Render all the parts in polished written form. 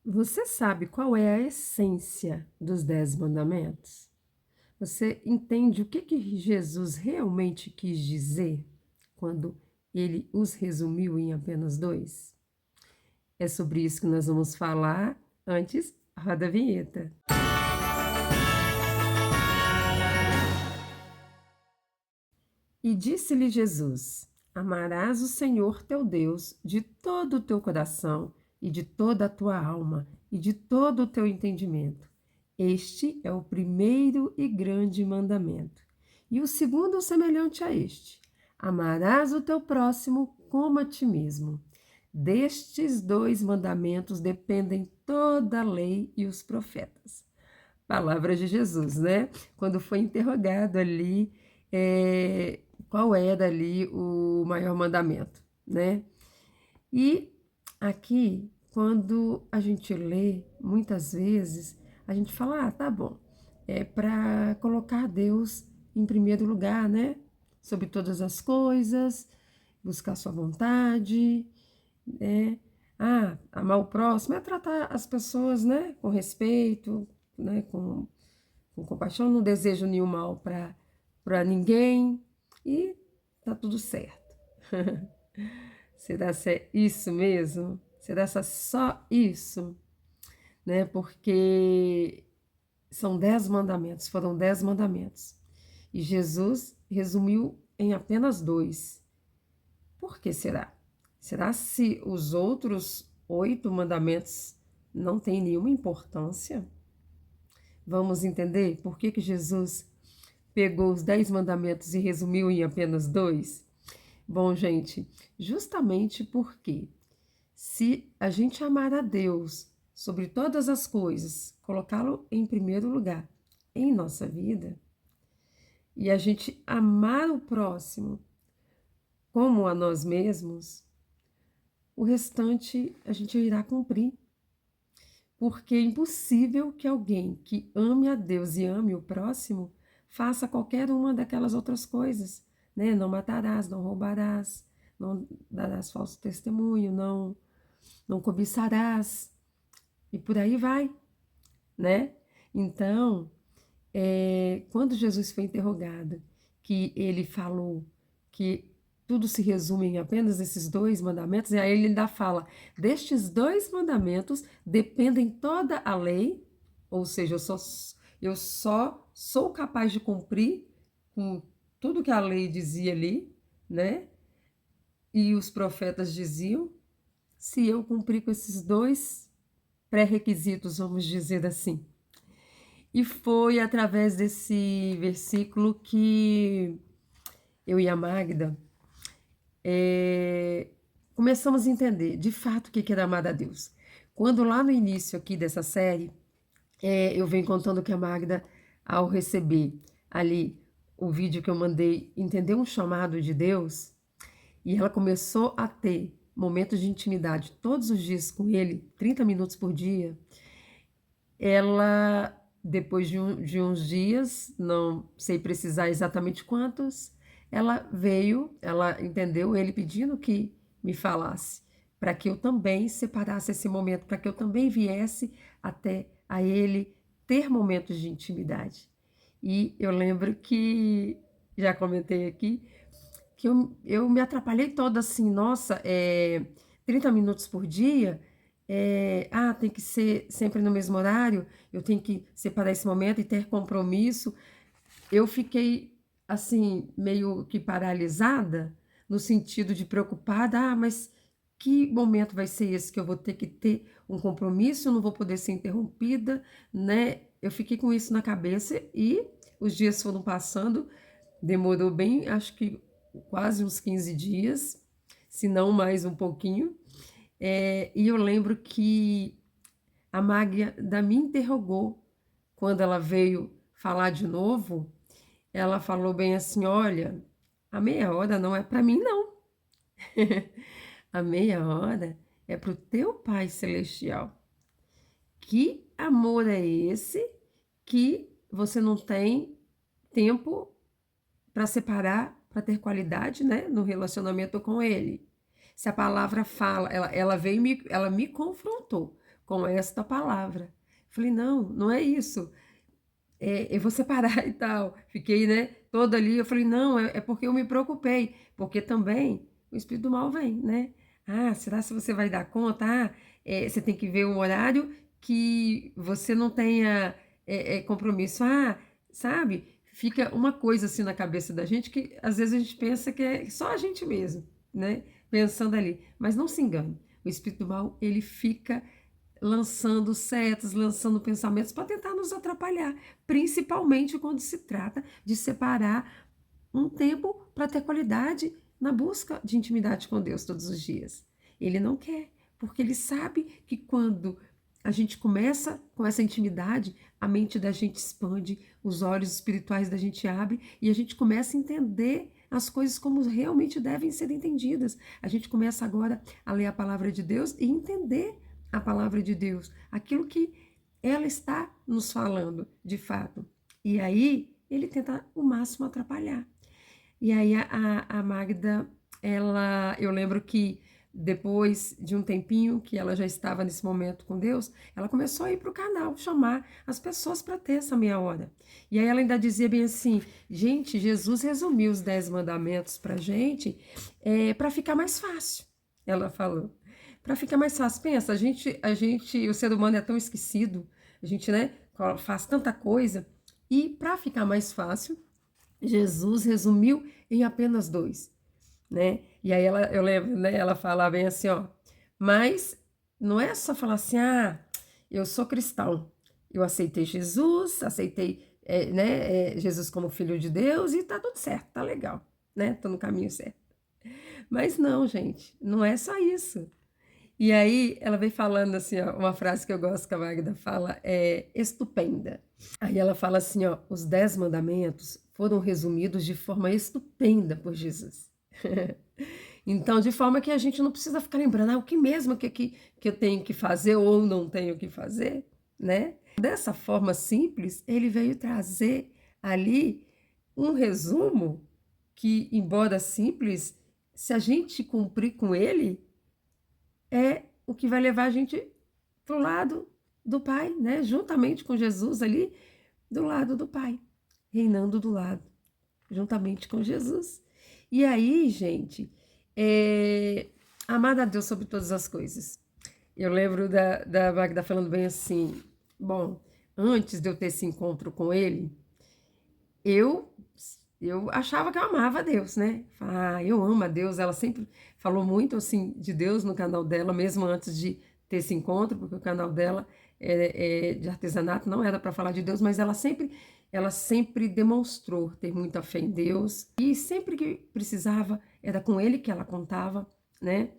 Você sabe qual é a essência dos 10 mandamentos? Você entende o que Jesus realmente quis dizer quando ele os resumiu em apenas dois? É sobre isso que nós vamos falar. Antes, roda a vinheta. E disse-lhe Jesus: Amarás o Senhor teu Deus de todo o teu coração e de toda a tua alma e de todo o teu entendimento. Este é o primeiro e grande mandamento. E o segundo, semelhante a este: Amarás o teu próximo como a ti mesmo. Destes dois mandamentos dependem toda a lei e os profetas. Palavras de Jesus, né? Quando foi interrogado ali, qual era ali o maior mandamento, né? E aqui, quando a gente lê, muitas vezes, a gente fala, tá bom, é para colocar Deus em primeiro lugar, né? Sobre todas as coisas, buscar sua vontade, né? Amar o próximo é tratar as pessoas, né? Com respeito, né? Com compaixão, não desejo nenhum mal para ninguém e tá tudo certo. Será se é isso mesmo? Será se é só isso? Né? Porque são 10 mandamentos, foram 10 mandamentos. E Jesus resumiu em apenas dois. Por que será? Será se os outros 8 mandamentos não têm nenhuma importância? Vamos entender por que Jesus pegou os 10 mandamentos e resumiu em apenas dois? Bom, gente, justamente porque se a gente amar a Deus sobre todas as coisas, colocá-lo em primeiro lugar em nossa vida, e a gente amar o próximo como a nós mesmos, o restante a gente irá cumprir. Porque é impossível que alguém que ame a Deus e ame o próximo faça qualquer uma daquelas outras coisas, né? Não matarás, não roubarás, não darás falso testemunho, não cobiçarás, e por aí vai, né? Então, quando Jesus foi interrogado, que ele falou que tudo se resume em apenas esses dois mandamentos, e aí ele ainda fala, destes dois mandamentos dependem toda a lei, ou seja, eu só sou capaz de cumprir com tudo que a lei dizia ali, né? E os profetas diziam, se eu cumprir com esses dois pré-requisitos, vamos dizer assim. E foi através desse versículo que eu e a Magda começamos a entender de fato o que era amar a Deus. Quando lá no início aqui dessa série, eu venho contando que a Magda, ao receber ali o vídeo que eu mandei, entendeu um chamado de Deus, e ela começou a ter momentos de intimidade todos os dias com ele, 30 minutos por dia. Ela, depois de uns dias, não sei precisar exatamente quantos, ela entendeu ele pedindo que me falasse, para que eu também separasse esse momento, para que eu também viesse até a ele ter momentos de intimidade. E eu lembro que, já comentei aqui, que eu me atrapalhei toda assim, nossa, 30 minutos por dia, tem que ser sempre no mesmo horário, eu tenho que separar esse momento e ter compromisso. Eu fiquei, assim, meio que paralisada, no sentido de preocupada, mas que momento vai ser esse que eu vou ter que ter um compromisso, eu não vou poder ser interrompida, né? Eu fiquei com isso na cabeça e os dias foram passando, demorou bem, acho que quase uns 15 dias, se não mais um pouquinho. E eu lembro que a Magda me interrogou quando ela veio falar de novo. Ela falou bem assim: olha, a meia hora não é para mim, não. A meia hora é para o teu Pai Celestial. Que amor é esse que você não tem tempo para separar, para ter qualidade, né, no relacionamento com Ele? Se a palavra fala, ela veio ela me confrontou, com esta palavra. Falei, não, não é isso. Eu vou separar e tal. Fiquei, né, toda ali. Eu falei, não, é porque eu me preocupei. Porque também o espírito do mal vem, né? Ah, será se você vai dar conta? Ah, você tem que ver um horário que você não tenha compromisso. Ah, sabe? Fica uma coisa assim na cabeça da gente que às vezes a gente pensa que é só a gente mesmo, né? Pensando ali. Mas não se engane. O espírito do mal, ele fica lançando setas, lançando pensamentos para tentar nos atrapalhar, principalmente quando se trata de separar um tempo para ter qualidade na busca de intimidade com Deus todos os dias. Ele não quer, porque ele sabe que quando a gente começa com essa intimidade, a mente da gente expande, os olhos espirituais da gente abrem e a gente começa a entender as coisas como realmente devem ser entendidas. A gente começa agora a ler a palavra de Deus e entender a palavra de Deus, aquilo que ela está nos falando de fato. E aí ele tenta o máximo atrapalhar. E aí a Magda, eu lembro que depois de um tempinho que ela já estava nesse momento com Deus, ela começou a ir para o canal, chamar as pessoas para ter essa meia hora. E aí ela ainda dizia bem assim, gente, Jesus resumiu os 10 mandamentos para a gente para ficar mais fácil, ela falou. Para ficar mais fácil, pensa, o ser humano é tão esquecido, a gente, né, faz tanta coisa, e para ficar mais fácil, Jesus resumiu em apenas 2, né? E aí eu lembro, né, ela fala bem assim, ó, mas não é só falar assim, ah, eu sou cristão, eu aceitei Jesus, aceitei, né, Jesus como filho de Deus e tá tudo certo, tá legal, né? Tô no caminho certo. Mas não, gente, não é só isso. E aí ela vem falando assim, ó, uma frase que eu gosto que a Magda fala é estupenda. Aí ela fala assim, ó, os 10 mandamentos foram resumidos de forma estupenda por Jesus. Então, de forma que a gente não precisa ficar lembrando, o que mesmo que eu tenho que fazer ou não tenho que fazer, né? Dessa forma simples, ele veio trazer ali um resumo que, embora simples, se a gente cumprir com ele, é o que vai levar a gente para o lado do Pai, né? Juntamente com Jesus ali, do lado do Pai, reinando do lado, juntamente com Jesus. E aí, gente, amar a Deus sobre todas as coisas. Eu lembro da Magda falando bem assim, bom, antes de eu ter esse encontro com ele, eu eu achava que eu amava a Deus, né? Eu amo a Deus. Ela sempre falou muito assim de Deus no canal dela, mesmo antes de ter esse encontro, porque o canal dela é de artesanato, não era para falar de Deus, mas ela sempre demonstrou ter muita fé em Deus e sempre que precisava era com Ele que ela contava, né?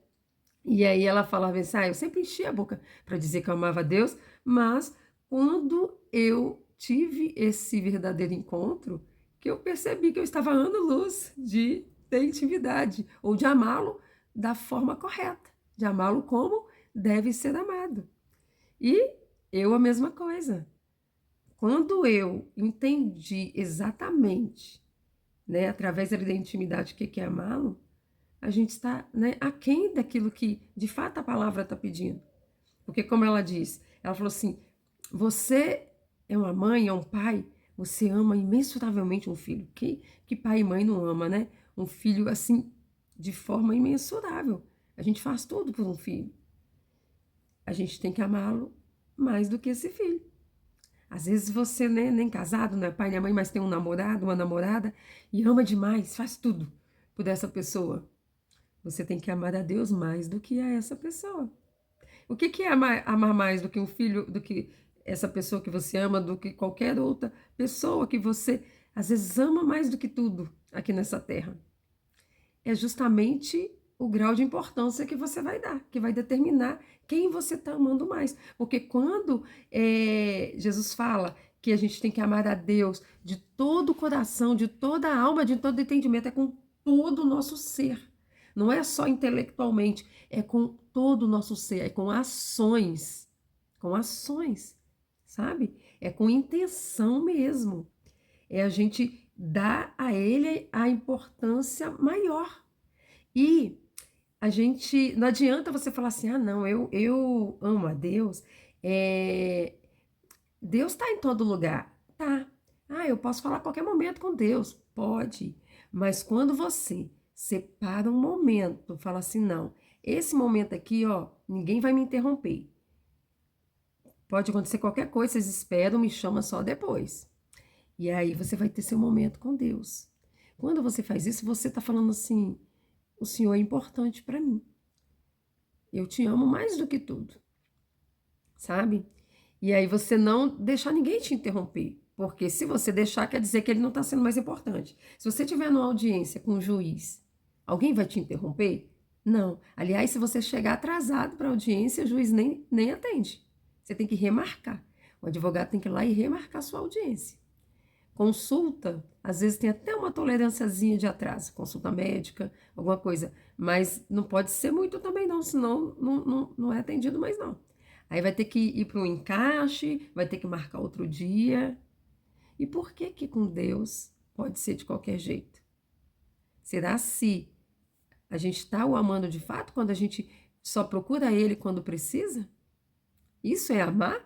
E aí ela falava assim, eu sempre enchia a boca para dizer que eu amava a Deus, mas quando eu tive esse verdadeiro encontro, que eu percebi que eu estava anos-luz de ter intimidade, ou de amá-lo da forma correta, de amá-lo como deve ser amado. E eu a mesma coisa. Quando eu entendi exatamente, né, através da intimidade, o que é amá-lo, a gente está, né, aquém daquilo que de fato a palavra está pedindo. Porque como ela diz, ela falou assim, você é uma mãe, é um pai, você ama imensuravelmente um filho. Que pai e mãe não ama, né? Um filho assim, de forma imensurável. A gente faz tudo por um filho. A gente tem que amá-lo mais do que esse filho. Às vezes você, né, nem casado, não é pai nem mãe, mas tem um namorado, uma namorada, e ama demais, faz tudo por essa pessoa. Você tem que amar a Deus mais do que a essa pessoa. O que é amar mais do que um filho, do que essa pessoa que você ama, do que qualquer outra pessoa que você, às vezes, ama mais do que tudo aqui nessa terra? É justamente o grau de importância que você vai dar, que vai determinar quem você está amando mais. Porque quando Jesus fala que a gente tem que amar a Deus de todo o coração, de toda a alma, de todo o entendimento, é com todo o nosso ser. Não é só intelectualmente, é com todo o nosso ser, é com ações, sabe? É com intenção mesmo. É a gente dar a ele a importância maior. E a gente, não adianta você falar assim, ah, não, eu amo a Deus, é, Deus está em todo lugar. Tá. Ah, eu posso falar a qualquer momento com Deus. Pode. Mas quando você separa um momento, fala assim, não, esse momento aqui, ó, ninguém vai me interromper. Pode acontecer qualquer coisa, vocês esperam, me chama só depois. E aí você vai ter seu momento com Deus. Quando você faz isso, você está falando assim, o Senhor é importante para mim. Eu te amo mais do que tudo, sabe? E aí você não deixar ninguém te interromper. Porque se você deixar, quer dizer que ele não está sendo mais importante. Se você estiver numa audiência com um juiz, alguém vai te interromper? Não. Aliás, se você chegar atrasado para a audiência, o juiz nem atende. Você tem que remarcar. O advogado tem que ir lá e remarcar a sua audiência. Consulta, às vezes tem até uma tolerânciazinha de atraso, consulta médica, alguma coisa. Mas não pode ser muito também não, senão não é atendido mais não. Aí vai ter que ir para um encaixe, vai ter que marcar outro dia. E por que que com Deus pode ser de qualquer jeito? Será se a gente está o amando de fato quando a gente só procura Ele quando precisa? Isso é amar?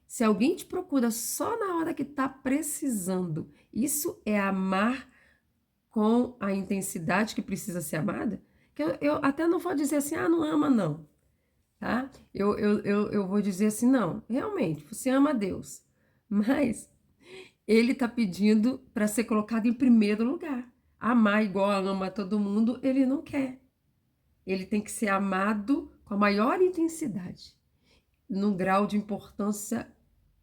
Se alguém te procura só na hora que está precisando, isso é amar com a intensidade que precisa ser amada? Que eu até não vou dizer assim, ah, não ama não, tá? Eu vou dizer assim, não, realmente, você ama a Deus, mas Ele está pedindo para ser colocado em primeiro lugar. Amar igual a ama todo mundo, Ele não quer. Ele tem que ser amado com a maior intensidade, num grau de importância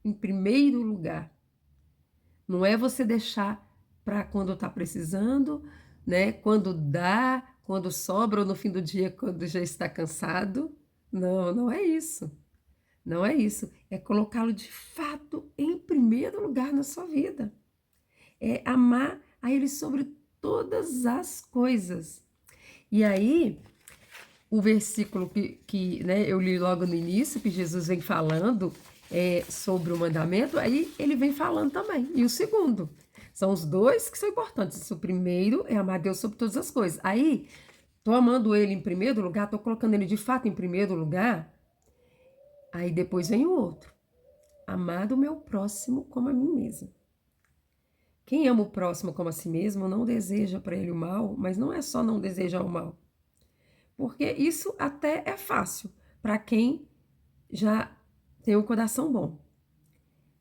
em primeiro lugar. Não é você deixar para quando está precisando, né? Quando dá, quando sobra ou no fim do dia, quando já está cansado. Não, não é isso. Não é isso. É colocá-lo de fato em primeiro lugar na sua vida. É amar a Ele sobre todas as coisas. E aí, o versículo que né, eu li logo no início, que Jesus vem falando sobre o mandamento, aí ele vem falando também. E o segundo, são os dois que são importantes. O primeiro é amar Deus sobre todas as coisas. Aí, tô amando ele em primeiro lugar, tô colocando ele de fato em primeiro lugar, aí depois vem o outro. Amar o meu próximo como a mim mesma. Quem ama o próximo como a si mesmo não deseja para ele o mal, mas não é só não desejar o mal. Porque isso até é fácil para quem já tem um coração bom.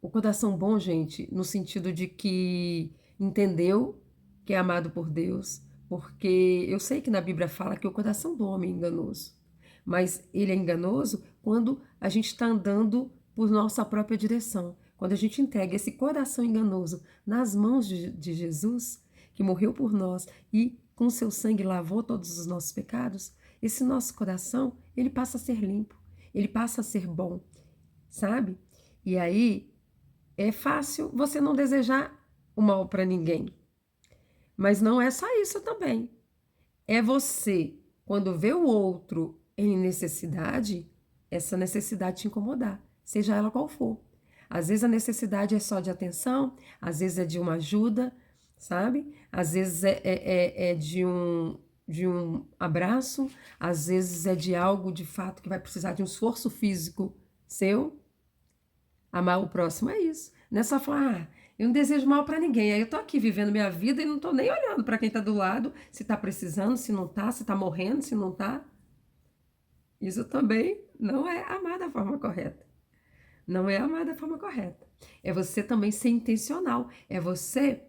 O coração bom, gente, no sentido de que entendeu que é amado por Deus, porque eu sei que na Bíblia fala que o coração do homem é enganoso, mas ele é enganoso quando a gente está andando por nossa própria direção. Quando a gente entrega esse coração enganoso nas mãos de Jesus, que morreu por nós e com seu sangue lavou todos os nossos pecados, esse nosso coração, ele passa a ser limpo, ele passa a ser bom, sabe? E aí é fácil você não desejar o mal para ninguém. Mas não é só isso também. É você, quando vê o outro em necessidade, essa necessidade te incomodar, seja ela qual for. Às vezes a necessidade é só de atenção, às vezes é de uma ajuda, sabe? Às vezes é de um abraço, às vezes é de algo de fato que vai precisar de um esforço físico seu. Amar o próximo é isso. Não é só falar, ah, eu não desejo mal para ninguém. Aí eu tô aqui vivendo minha vida e não tô nem olhando para quem tá do lado, se tá precisando, se não tá, se tá morrendo, se não tá. Isso também não é amar da forma correta. Não é amar da forma correta. É você também ser intencional. É você.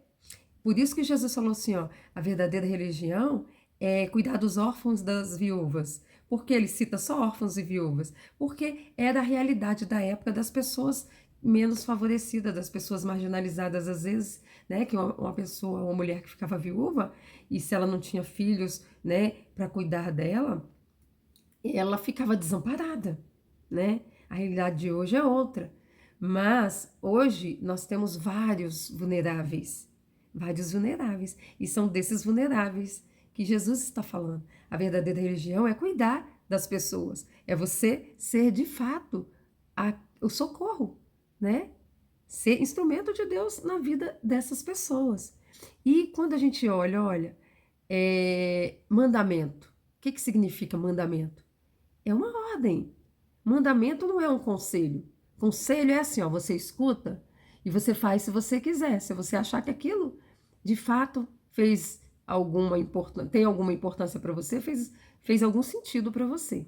Por isso que Jesus falou assim, ó, a verdadeira religião é cuidar dos órfãos, das viúvas. Por que ele cita só órfãos e viúvas? Porque era a realidade da época das pessoas menos favorecidas, das pessoas marginalizadas, às vezes, né, que uma pessoa, uma mulher que ficava viúva, e se ela não tinha filhos, né, para cuidar dela, ela ficava desamparada, né? A realidade de hoje é outra. Mas hoje nós temos vários vulneráveis, e são desses vulneráveis que Jesus está falando. A verdadeira religião é cuidar das pessoas, é você ser de fato o socorro, né? Ser instrumento de Deus na vida dessas pessoas. E quando a gente olha, mandamento. que significa mandamento? É uma ordem. Mandamento não é um conselho. Conselho é assim, ó, você escuta e você faz se você quiser. Se você achar que aquilo, de fato, tem alguma importância para você, fez algum sentido para você.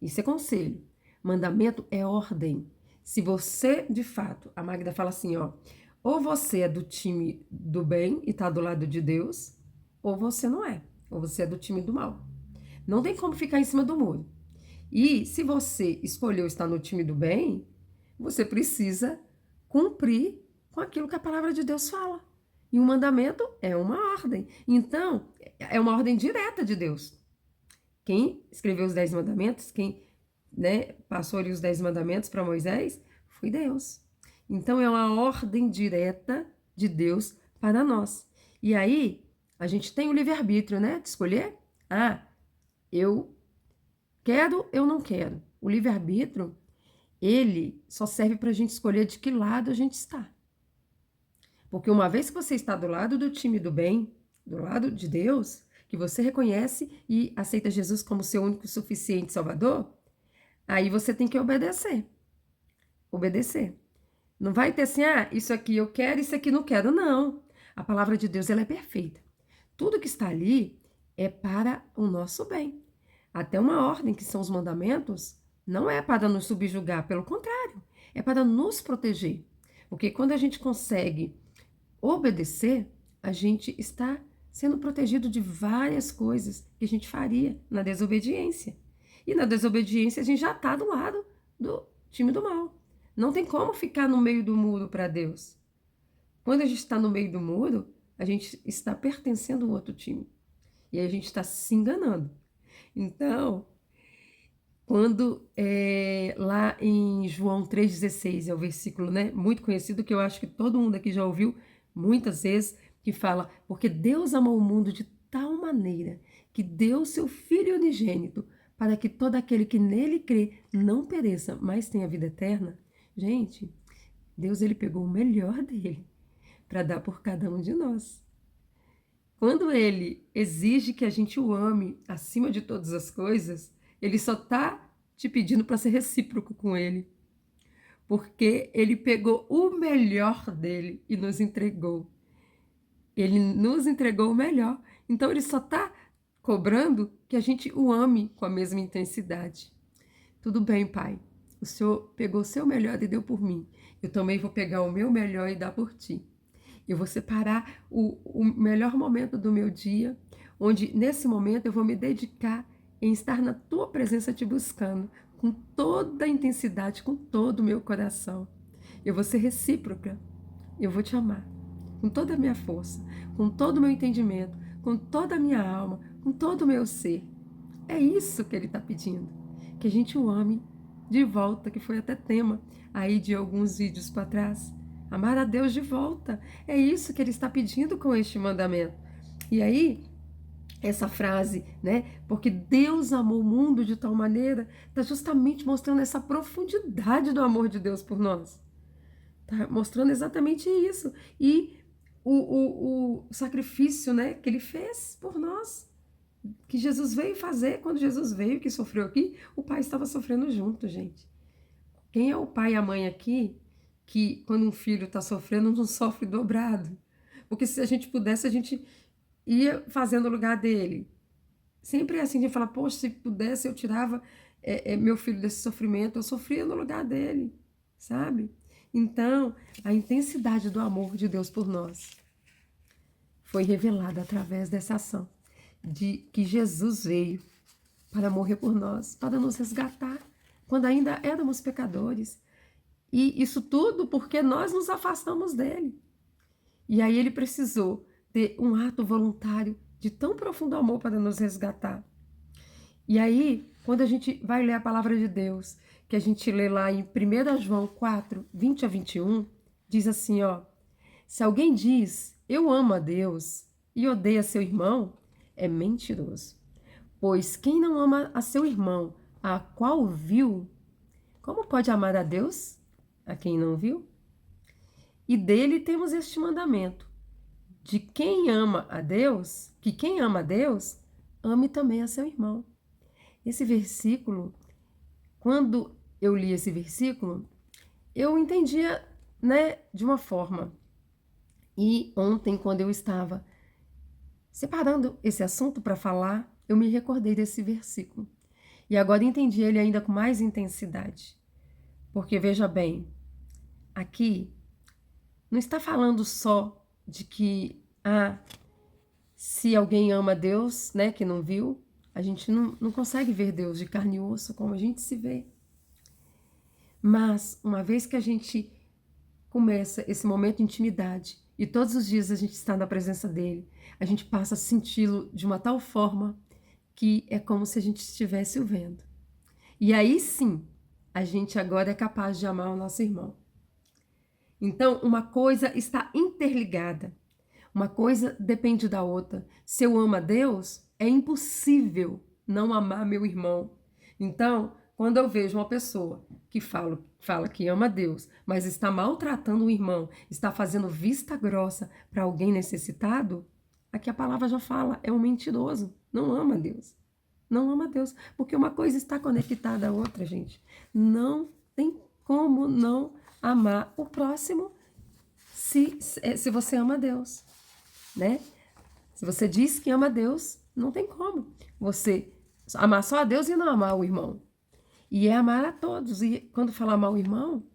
Isso é conselho. Mandamento é ordem. Se você, de fato, a Magda fala assim, ó, ou você é do time do bem e está do lado de Deus, ou você não é, ou você é do time do mal. Não tem como ficar em cima do muro. E se você escolheu estar no time do bem, você precisa cumprir com aquilo que a palavra de Deus fala. E um mandamento é uma ordem. Então, é uma ordem direta de Deus. Quem escreveu os 10 mandamentos, quem, né, passou ali os 10 mandamentos para Moisés, foi Deus. Então, é uma ordem direta de Deus para nós. E aí, a gente tem o livre-arbítrio, né, de escolher. Eu quero, eu não quero. O livre-arbítrio, ele só serve para a gente escolher de que lado a gente está. Porque uma vez que você está do lado do time do bem, do lado de Deus, que você reconhece e aceita Jesus como seu único e suficiente Salvador, aí você tem que obedecer. Obedecer. Não vai ter assim, isso aqui eu quero, isso aqui não quero. Não. A palavra de Deus, ela é perfeita. Tudo que está ali é para o nosso bem. Até uma ordem, que são os mandamentos, não é para nos subjugar, pelo contrário, é para nos proteger. Porque quando a gente consegue obedecer, a gente está sendo protegido de várias coisas que a gente faria na desobediência. E na desobediência a gente já está do lado do time do mal. Não tem como ficar no meio do muro para Deus. Quando a gente está no meio do muro, a gente está pertencendo a outro time. E aí a gente está se enganando. Então, quando lá em João 3,16, é o versículo, né, muito conhecido, que eu acho que todo mundo aqui já ouviu muitas vezes, que fala, porque Deus amou o mundo de tal maneira que deu seu Filho unigênito para que todo aquele que nele crê não pereça, mas tenha vida eterna. Gente, Deus, ele pegou o melhor dele para dar por cada um de nós. Quando ele exige que a gente o ame acima de todas as coisas, ele só está te pedindo para ser recíproco com ele. Porque ele pegou o melhor dele e nos entregou. Ele nos entregou o melhor. Então ele só está cobrando que a gente o ame com a mesma intensidade. Tudo bem, Pai. O Senhor pegou o seu melhor e deu por mim. Eu também vou pegar o meu melhor e dar por ti. Eu vou separar o melhor momento do meu dia, onde nesse momento eu vou me dedicar em estar na tua presença te buscando, com toda a intensidade, com todo o meu coração. Eu vou ser recíproca. Eu vou te amar com toda a minha força, com todo o meu entendimento, com toda a minha alma, com todo o meu ser. É isso que ele está pedindo, que a gente o ame de volta, que foi até tema aí de alguns vídeos para trás. Amar a Deus de volta. É isso que ele está pedindo com este mandamento. E aí, essa frase, né? Porque Deus amou o mundo de tal maneira, está justamente mostrando essa profundidade do amor de Deus por nós. Está mostrando exatamente isso. E o sacrifício, né, que ele fez por nós, que Jesus veio fazer. Quando Jesus veio, que sofreu aqui, o pai estava sofrendo junto, gente. Quem é o pai e a mãe aqui que quando um filho está sofrendo não sofre dobrado? Porque se a gente pudesse, a gente ia fazendo o lugar dele. Sempre é assim, de falar, poxa, se pudesse eu tirava meu filho desse sofrimento, eu sofria no lugar dele, sabe? Então, a intensidade do amor de Deus por nós foi revelada através dessa ação, de que Jesus veio para morrer por nós, para nos resgatar, quando ainda éramos pecadores. E isso tudo porque nós nos afastamos dele. E aí ele precisou ter um ato voluntário de tão profundo amor para nos resgatar. E aí, quando a gente vai ler a palavra de Deus, que a gente lê lá em 1 João 4, 20 a 21, diz assim, ó, se alguém diz, eu amo a Deus e odeia seu irmão, é mentiroso. Pois quem não ama a seu irmão, a qual viu, como pode amar a Deus, a quem não viu? E dele temos este mandamento, de quem ama a Deus, que quem ama a Deus, ame também a seu irmão. Esse versículo, quando eu li esse versículo, eu entendia, né, de uma forma. E ontem, quando eu estava separando esse assunto para falar, eu me recordei desse versículo. E agora entendi ele ainda com mais intensidade. Porque veja bem, aqui não está falando só de que, se alguém ama Deus, né, que não viu, a gente não consegue ver Deus de carne e osso como a gente se vê. Mas, uma vez que a gente começa esse momento de intimidade e todos os dias a gente está na presença dele, a gente passa a senti-lo de uma tal forma que é como se a gente estivesse o vendo. E aí sim, a gente agora é capaz de amar o nosso irmão. Então, uma coisa está interligada. Uma coisa depende da outra. Se eu amo a Deus, é impossível não amar meu irmão. Então, quando eu vejo uma pessoa que fala que ama a Deus, mas está maltratando o irmão, está fazendo vista grossa para alguém necessitado, aqui a palavra já fala, é um mentiroso, não ama a Deus. Não ama a Deus, porque uma coisa está conectada à outra, gente. Não tem como não amar o próximo se você ama a Deus, né? Se você diz que ama a Deus, não tem como você amar só a Deus e não amar o irmão. E é amar a todos. E quando fala amar o irmão,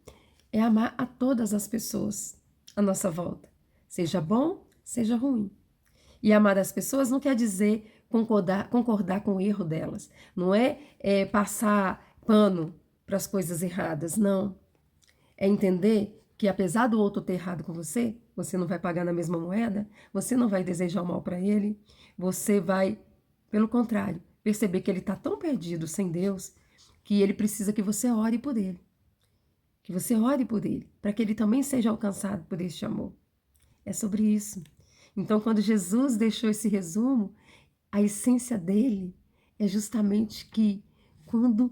é amar a todas as pessoas à nossa volta. Seja bom, seja ruim. E amar as pessoas não quer dizer concordar com o erro delas. Não é passar pano para as coisas erradas, não. É entender que apesar do outro ter errado com você, você não vai pagar na mesma moeda, você não vai desejar o mal para ele, você vai, pelo contrário, perceber que ele está tão perdido sem Deus que ele precisa que você ore por ele. Que você ore por ele, para que ele também seja alcançado por este amor. É sobre isso. Então, quando Jesus deixou esse resumo, a essência dele é justamente que quando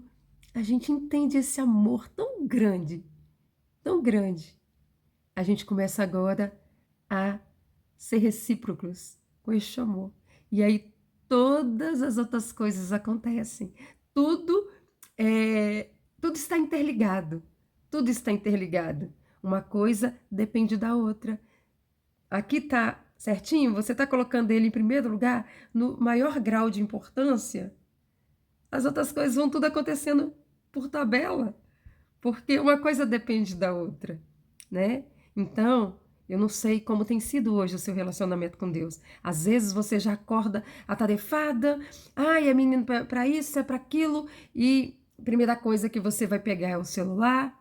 a gente entende esse amor tão grande, a gente começa agora a ser recíprocos com este amor. E aí todas as outras coisas acontecem. Tudo está interligado. Tudo está interligado. Uma coisa depende da outra. Aqui está certinho? Você está colocando ele em primeiro lugar, no maior grau de importância? As outras coisas vão tudo acontecendo por tabela, porque uma coisa depende da outra, né? Então, eu não sei como tem sido hoje o seu relacionamento com Deus. Às vezes você já acorda atarefada, é menino para isso, é para aquilo, e a primeira coisa que você vai pegar é o celular.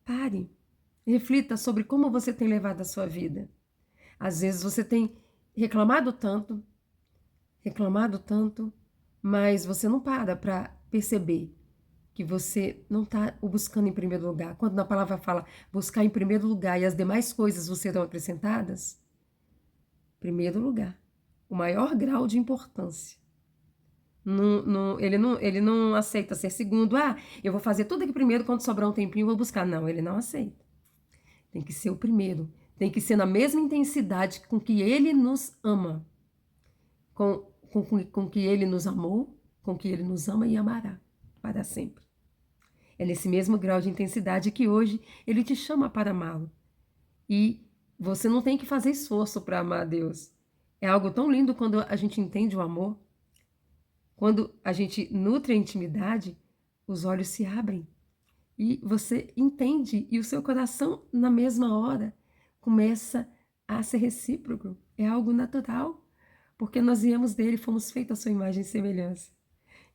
Pare, reflita sobre como você tem levado a sua vida. Às vezes você tem reclamado tanto, mas você não para perceber que você não está o buscando em primeiro lugar. Quando na palavra fala buscar em primeiro lugar e as demais coisas você serão acrescentadas, primeiro lugar, o maior grau de importância. Ele não aceita ser segundo. Eu vou fazer tudo aqui primeiro, quando sobrar um tempinho eu vou buscar. Não, ele não aceita. Tem que ser o primeiro. Tem que ser na mesma intensidade com que ele nos ama. Com que ele nos amou, com que ele nos ama e amará para sempre. É nesse mesmo grau de intensidade que hoje ele te chama para amá-lo. E você não tem que fazer esforço para amar a Deus. É algo tão lindo quando a gente entende o amor. Quando a gente nutre a intimidade, os olhos se abrem. E você entende, e o seu coração, na mesma hora, começa a ser recíproco. É algo natural, porque nós viemos dele, fomos feitos à sua imagem e semelhança.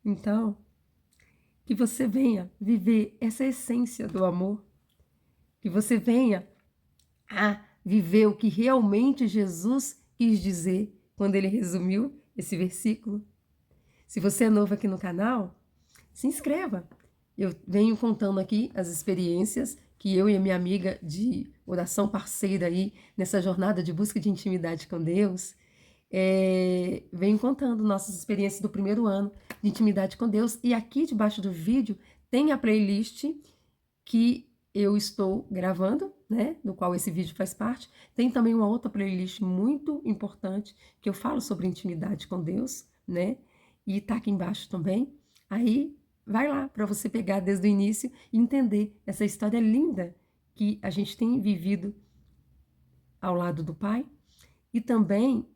Então, que você venha viver essa essência do amor, que você venha a viver o que realmente Jesus quis dizer quando ele resumiu esse versículo. Se você é novo aqui no canal, se inscreva. Eu venho contando aqui as experiências que eu e a minha amiga de oração parceira aí, nessa jornada de busca de intimidade com Deus, venho contando nossas experiências do primeiro ano de intimidade com Deus. E aqui debaixo do vídeo tem a playlist que eu estou gravando, né, do qual esse vídeo faz parte. Tem também uma outra playlist muito importante que eu falo sobre intimidade com Deus, né? E tá aqui embaixo também. Aí vai lá para você pegar desde o início e entender essa história linda que a gente tem vivido ao lado do Pai. E também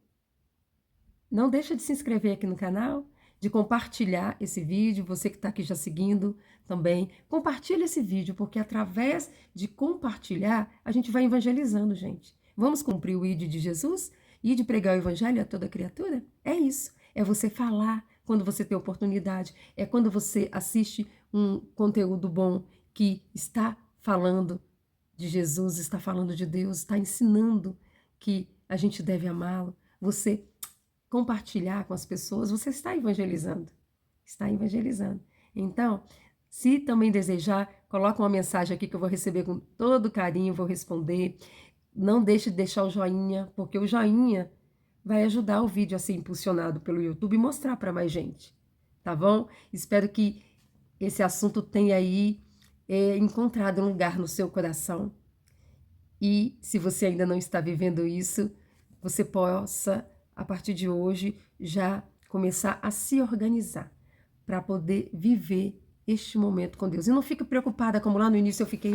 não deixa de se inscrever aqui no canal, de compartilhar esse vídeo, você que está aqui já seguindo também, compartilha esse vídeo, porque através de compartilhar, a gente vai evangelizando, gente. Vamos cumprir o ID de Jesus e de pregar o evangelho a toda criatura? É isso, é você falar quando você tem oportunidade, é quando você assiste um conteúdo bom que está falando de Jesus, está falando de Deus, está ensinando que a gente deve amá-lo. Você compartilhar com as pessoas, você está evangelizando. Está evangelizando. Então, se também desejar, coloca uma mensagem aqui que eu vou receber com todo carinho, vou responder. Não deixe de deixar o joinha, porque o joinha vai ajudar o vídeo a ser impulsionado pelo YouTube e mostrar para mais gente. Tá bom? Espero que esse assunto tenha aí encontrado um lugar no seu coração. E se você ainda não está vivendo isso, você possa, a partir de hoje, já começar a se organizar para poder viver este momento com Deus. E não fique preocupada, como lá no início eu fiquei,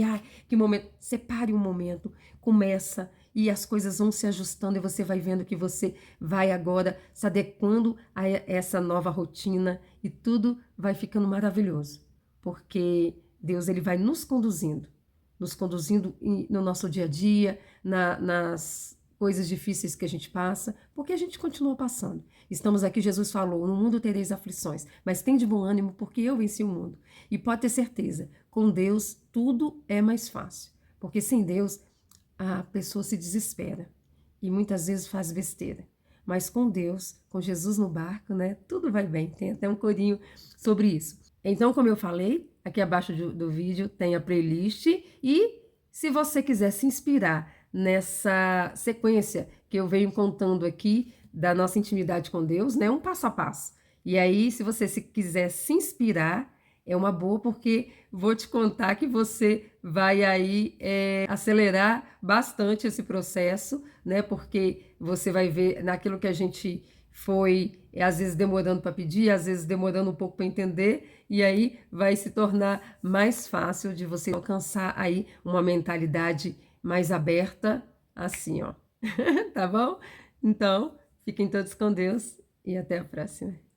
que momento. Separe um momento, começa e as coisas vão se ajustando e você vai vendo que você vai agora se adequando a essa nova rotina e tudo vai ficando maravilhoso, porque Deus ele vai nos conduzindo no nosso dia a dia, nas coisas difíceis que a gente passa, porque a gente continua passando. Estamos aqui, Jesus falou, no mundo tereis aflições, mas tem de bom ânimo porque eu venci o mundo. E pode ter certeza, com Deus tudo é mais fácil, porque sem Deus a pessoa se desespera e muitas vezes faz besteira. Mas com Deus, com Jesus no barco, né, tudo vai bem. Tem até um corinho sobre isso. Então, como eu falei, aqui abaixo do vídeo tem a playlist e se você quiser se inspirar nessa sequência que eu venho contando aqui da nossa intimidade com Deus, né, um passo a passo. E aí, se você quiser se inspirar, é uma boa porque vou te contar que você vai aí acelerar bastante esse processo, né? Porque você vai ver naquilo que a gente foi, às vezes demorando para pedir, às vezes demorando um pouco para entender, e aí vai se tornar mais fácil de você alcançar aí uma mentalidade mais aberta, assim, ó. Tá bom? Então, fiquem todos com Deus e até a próxima.